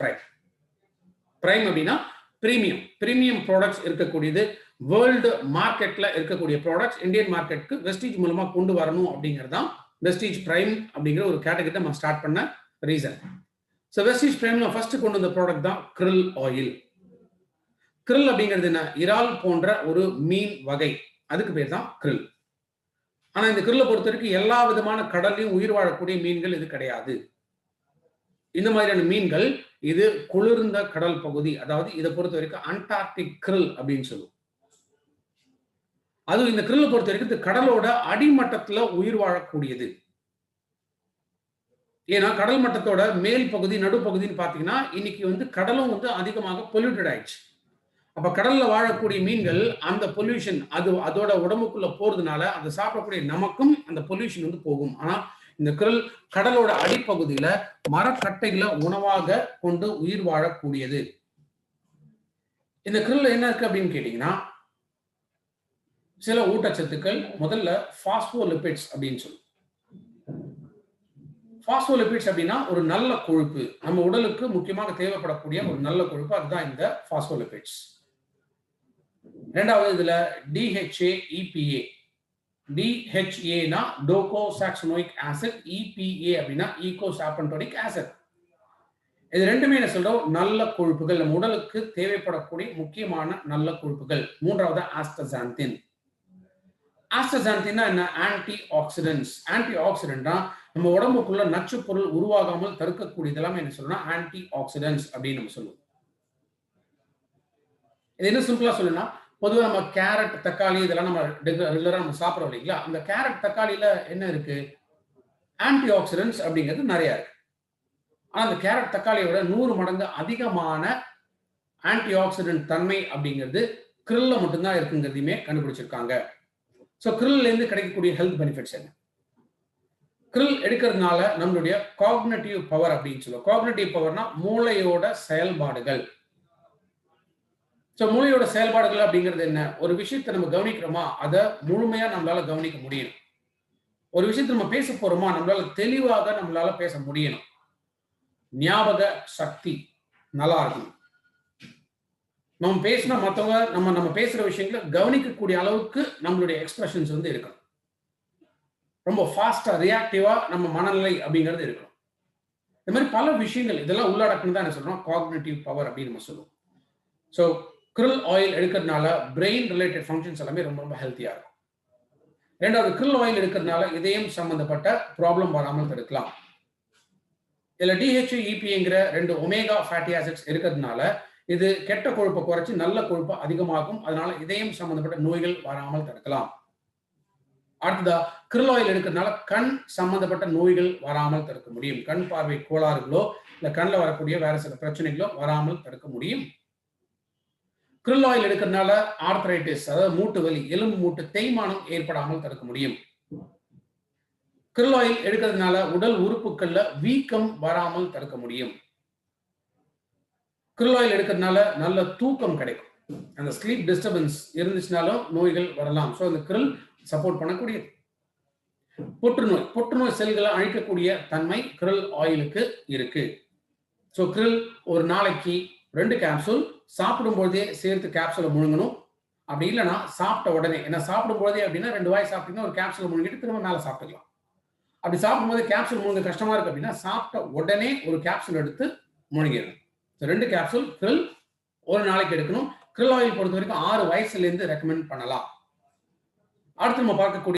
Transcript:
Prime. Prime அப்படின்னா premium products இருக்கக்கூடியது, world மார்க்கெட்ல இருக்கக்கூடிய ப்ராடக்ட்ஸ் இந்தியன் மார்க்கெட்டுக்கு வெஸ்டீஜ் மூலமா கொண்டு வரணும் அப்படிங்கிறது தான் வெஸ்டீஜ் பிரைம் அப்படிங்கிற ஒரு கேட்டகரி நம்ம ஸ்டார்ட் பண்ண ரீசன். ஸோ வெஸ்டீஜ் பிரைம்ல ஃபர்ஸ்ட் கொண்டு வந்த ப்ராடக்ட் தான் krill ஆயில். krill அப்படிங்கிறது என்ன? இறால் போன்ற ஒரு மீன் வகை, அதுக்கு பேர் தான் krill. ஆனா இந்த krill பொறுத்த வரைக்கும் எல்லா விதமான கடல்லையும் உயிர் வாழக்கூடிய மீன்கள் இது கிடையாது. இந்த மாதிரியான மீன்கள் இது குளிர்ந்த கடல் பகுதி, அதாவது இதை பொறுத்த வரைக்கும் அண்டார்டிக் krill அப்படின்னு சொல்லுவோம். அது இந்த krill பொறுத்த வரைக்கும் இது கடலோட அடிமட்டத்துல உயிர் வாழக்கூடியது. ஏன்னா கடல் மட்டத்தோட மேல் பகுதி நடுப்பகுதின்னு பாத்தீங்கன்னா இன்னைக்கு வந்து கடலும் வந்து அதிகமாக பொல்யூட்டட் ஆயிடுச்சு. அப்ப கடல்ல வாழக்கூடிய மீன்கள் அந்த பொல்யூஷன் அதோட உடம்புக்குள்ள போறதுனால அதை சாப்பிடக்கூடிய நமக்கும் அந்த பொல்யூஷன் வந்து போகும். ஆனா இந்த krill கடலோட அடிப்பகுதியில மரக்கட்டைகளை உணவாக கொண்டு உயிர் வாழக்கூடியது. இந்த krill என்ன இருக்கு அப்படின்னு கேட்டீங்கன்னா சில ஊட்டச்சத்துக்கள். முதல்ல பாஸ்போலிபிட்ஸ் அப்படின்னு சொல்லுவோம். பாஸ்போலிபிட்ஸ் அப்படின்னா ஒரு நல்ல கொழுப்பு, நம்ம உடலுக்கு முக்கியமாக தேவைப்படக்கூடிய ஒரு நல்ல கொழுப்பு, அதுதான் இந்த பாஸ்போலிபிட்ஸ். இரண்டாவது இதுல DHA EPA. DHA docosahexaenoic acid, EPA அப்படின்னா ஈகோசாப்பன்டோனிக் ஆசிட். இது ரெண்டுமே என்ன சொல்றோம்? நல்ல கொழுப்புகள், நம்ம உடலுக்கு தேவைப்படக்கூடிய முக்கியமான நல்ல கொழுப்புகள். மூன்றாவது ஆஸ்டசாந்தின். ஆஸ்டசாந்தின்னா என்ன? Anti oxidants. ஆன்டி ஆக்சிடென்ட்னா நம்ம உடம்புக்குள்ள நச்சு பொருள் உருவாகாமல் தடுக்கக்கூடிய இதெல்லாம் என்ன சொல்லணும்? ஆன்டி ஆக்சிடென்ட்ஸ் அப்படின்னு நம்ம சொல்லுவோம். இது என்ன சிம்பிளா சொல்லணும்னா, பொதுவாக நம்ம கேரட், தக்காளி இதெல்லாம் நம்ம ரெகுலரா நம்ம சாப்பிடுறோம் இல்லைங்களா? அந்த கேரட் தக்காளியில என்ன இருக்கு? ஆன்டி ஆக்சிடென்ட்ஸ் அப்படிங்கிறது நிறைய இருக்கு. ஆனா அந்த கேரட் தக்காளியோட 100 மடங்கு அதிகமான ஆன்டி ஆக்சிடென்ட் தன்மை அப்படிங்கிறது krill மட்டும்தான் இருக்குங்கிறதையுமே கண்டுபிடிச்சிருக்காங்க. ஸோ krill இருந்து கிடைக்கக்கூடிய ஹெல்த் பெனிஃபிட்ஸ் என்ன? krill எடுக்கிறதுனால நம்மளுடைய காக்னிட்டிவ் பவர் அப்படின்னு சொல்லுவோம். காக்னிட்டிவ் பவர்னா மூளையோட செயல்பாடுகள். ஸோ மூளையோட செயல்பாடுகள் அப்படிங்கிறது என்ன? ஒரு விஷயத்தை நம்ம கவனிக்கிறோமா, அதை முழுமையா நம்மளால கவனிக்க முடியணும். ஒரு விஷயத்தை நம்ம பேச போறோமா, நம்மளால தெளிவாக நம்மளால பேச முடியணும். ஞாபக சக்தி நல்லா இருக்கணும். நம்ம பேசினா மற்றவங்க நம்ம பேசுற விஷயங்களை கவனிக்கக்கூடிய அளவுக்கு நம்மளுடைய எக்ஸ்பிரஷன்ஸ் வந்து இருக்கணும். ரொம்ப ஃபாஸ்டா ரியாக்டிவா நம்ம மனநிலை அப்படிங்கிறது இருக்கணும். இந்த மாதிரி பல விஷயங்கள் இதெல்லாம் உள்ளடக்குன்னு தான் என்ன சொல்றோம்? காக்னிட்டிவ் பவர் அப்படின்னு நம்ம சொல்லுவோம். ஸோ krill ஆயில் எடுக்கிறதுனால பிரெயின் ரிலேட்டட் ஃபங்க்ஷன்ஸ் எல்லாமே ரொம்ப ரொம்ப ஹெல்த்தியா இருக்கும். ரெண்டாவது, krill ஆயில் எடுக்கிறதுனால இதயம் சம்பந்தப்பட்ட ப்ராப்ளம் வராமல் தடுக்கலாம். இதுல DHA EPAங்கிற 2 ஒமேகா ஃபேட்டி ஆசிட்ஸ் இருக்கிறதுனால இது கெட்ட கொழுப்பை குறைச்சி நல்ல கொழுப்பு அதிகமாகும். அதனால இதயம் சம்பந்தப்பட்ட நோய்கள் வராமல் தடுக்கலாம். அடுத்ததா, krill ஆயில் எடுக்கிறதுனால கண் சம்பந்தப்பட்ட நோய்கள் வராமல் தடுக்க முடியும். கண் பார்வை கோளாறுகளோ இல்ல கண்ணில் வரக்கூடிய வேற சில பிரச்சனைகளோ வராமல் தடுக்க முடியும். krill ஆயில் எடுக்கிறதுனால ஆர்த்ரைட்டிஸ், அதாவது மூட்டு வலி, எலும்பு மூட்டு தேய்மானம் ஏற்படாமல் தடுக்க முடியும். krill ஆயில் எடுக்கிறதுனால உடல் உறுப்புகள்ல வீக்கம் வராமல் தடுக்க முடியும். krill ஆயில் எடுக்கிறதுனால நல்ல தூக்கம் கிடைக்கும். அந்த ஸ்லீப் டிஸ்டர்பன்ஸ் இருந்துச்சுனாலும் நோய்கள் வரலாம். ஸோ இந்த krill சப்போர்ட் பண்ணக்கூடியது. புற்றுநோய் செல்களை அழிக்கக்கூடிய தன்மை krill ஆயிலுக்கு இருக்கு. ஸோ krill ஒரு நாளைக்கு 2 கேப்சூல் சாப்பிடும்போதே சேர்த்து கேப்சூலை முழுங்கணும். அப்படி இல்லைன்னா சாப்பிட்ட உடனே, ஏன்னா சாப்பிடும்போதே அப்படின்னா 2 வாய் சாப்பிட்டீங்கன்னா ஒரு கேப்சூலை முழுங்கிட்டு திரும்ப மேலே சாப்பிட்டுக்கலாம். அப்படி சாப்பிடும்போது கேப்சூல் முழுங்க கஷ்டமா இருக்கு அப்படின்னா சாப்பிட்ட உடனே ஒரு கேப்சூல் எடுத்து முழுங்கிடணும். 2 கேப்சூல் krill ஒரு நாளைக்கு எடுக்கணும். krill ஆயில் பொறுத்த வரைக்கும் 6 வயசுல இருந்து ரெக்கமெண்ட் பண்ணலாம். அடுத்து நம்ம பார்க்கக்கூடிய